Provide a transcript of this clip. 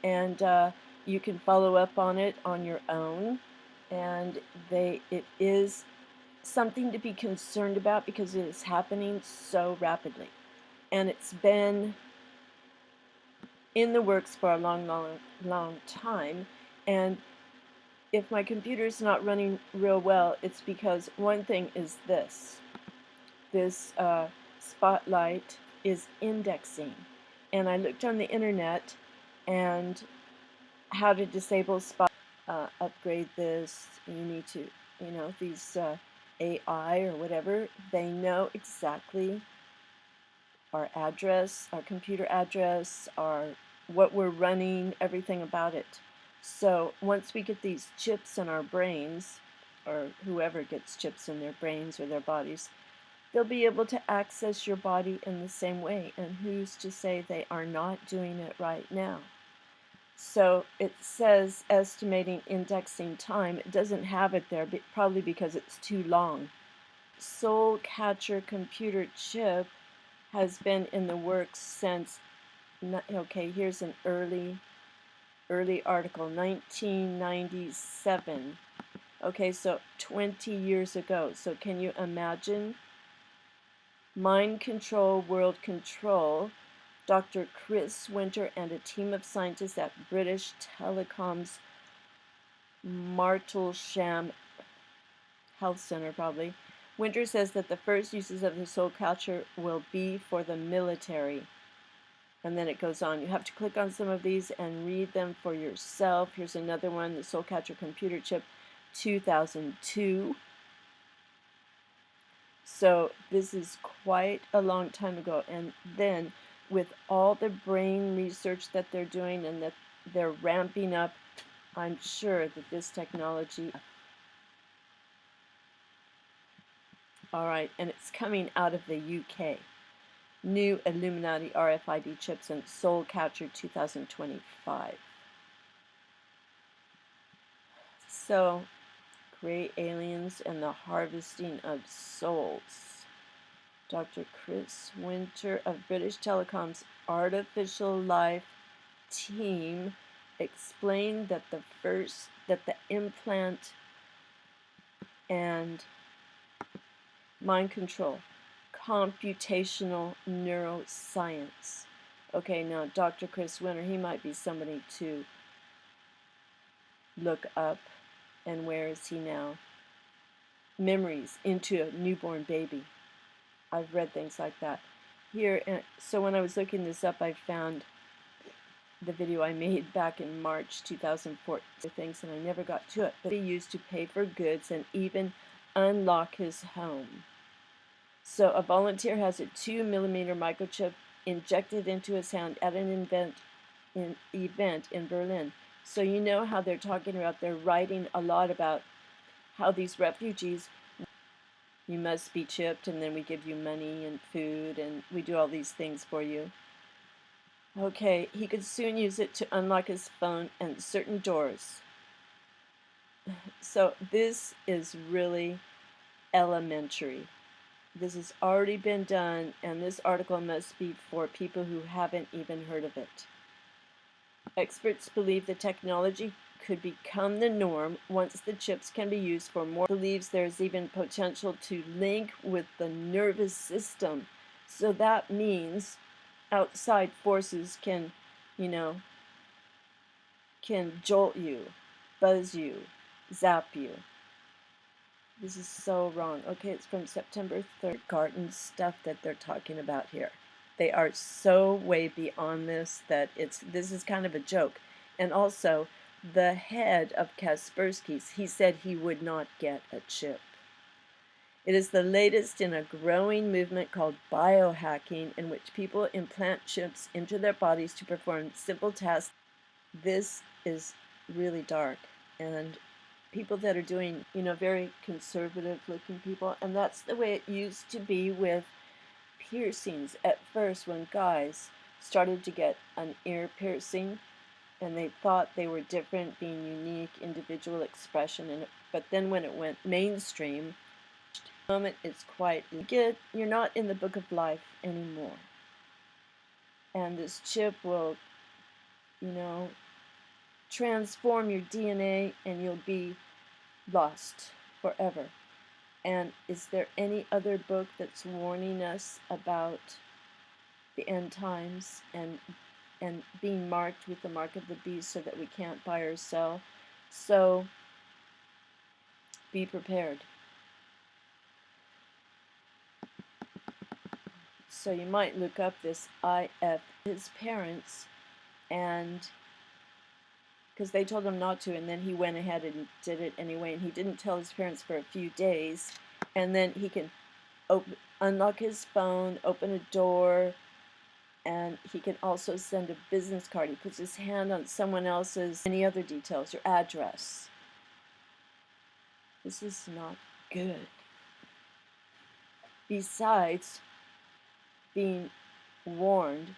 and you can follow up on it on your own. And it is something to be concerned about because it is happening so rapidly, and it's been in the works for a long time. And if my computer is not running real well, it's because one thing is this Spotlight is indexing. And I looked on the internet and how to disable Spotlight, upgrade this. You need to, these AI or whatever, they know exactly our address, our computer address, what we're running, everything about it. So once we get these chips in our brains, or whoever gets chips in their brains or their bodies, they'll be able to access your body in the same way. And who's to say they are not doing it right now? So it says estimating indexing time. It doesn't have it there, but probably because it's too long. Soul Catcher computer chip has been in the works since, okay, here's an early article, 1997. Okay, so 20 years ago. So can you imagine? Mind Control, World Control, Dr. Chris Winter and a team of scientists at British Telecom's Martlesham Health Center, probably. Winter says that the first uses of the Soul Catcher will be for the military. And then it goes on. You have to click on some of these and read them for yourself. Here's another one, the Soul Catcher computer chip, 2002. So this is quite a long time ago. And then with all the brain research that they're doing and that they're ramping up, I'm sure that this technology, all right, and it's coming out of the UK. New Illuminati RFID chips and Soul Catcher 2025. So, gray aliens and the harvesting of souls. Dr. Chris Winter of British Telecom's Artificial Life team explained that the implant and mind control, computational neuroscience. Okay, now Dr. Chris Winter, he might be somebody to look up. And where is he now? Memories into a newborn baby. I've read things like that. Here, so when I was looking this up, I found the video I made back in March 2004 things, and I never got to it. But he used to pay for goods and even unlock his home. So a volunteer has a 2mm microchip injected into his hand at an event in Berlin. So you know how they're talking about, they're writing a lot about how these refugees, you must be chipped and then we give you money and food and we do all these things for you. Okay, he could soon use it to unlock his phone and certain doors. So this is really elementary. This has already been done, and this article must be for people who haven't even heard of it. Experts believe the technology could become the norm once the chips can be used for more. Believes there's even potential to link with the nervous system. So that means outside forces can, can jolt you, buzz you, zap you. This is so wrong. Okay, it's from September 3rd. Garden stuff that they're talking about here. They are so way beyond this that this is kind of a joke. And also, the head of Kaspersky's, he said he would not get a chip. It is the latest in a growing movement called biohacking, in which people implant chips into their bodies to perform simple tasks. This is really dark, and people that are doing, very conservative looking people, and that's the way it used to be with piercings at first when guys started to get an ear piercing and they thought they were different, being unique, individual expression, but then when it went mainstream, the moment it's quite, you're not in the book of life anymore. And this chip will, transform your DNA and you'll be lost forever. And is there any other book that's warning us about the end times and being marked with the mark of the beast so that we can't buy or sell? So be prepared. So you might look up this IF, his parents, and because they told him not to, and then he went ahead and did it anyway, and he didn't tell his parents for a few days, and then he can unlock his phone, open a door, and he can also send a business card. He puts his hand on someone else's, any other details, your address. This is not good. Besides being warned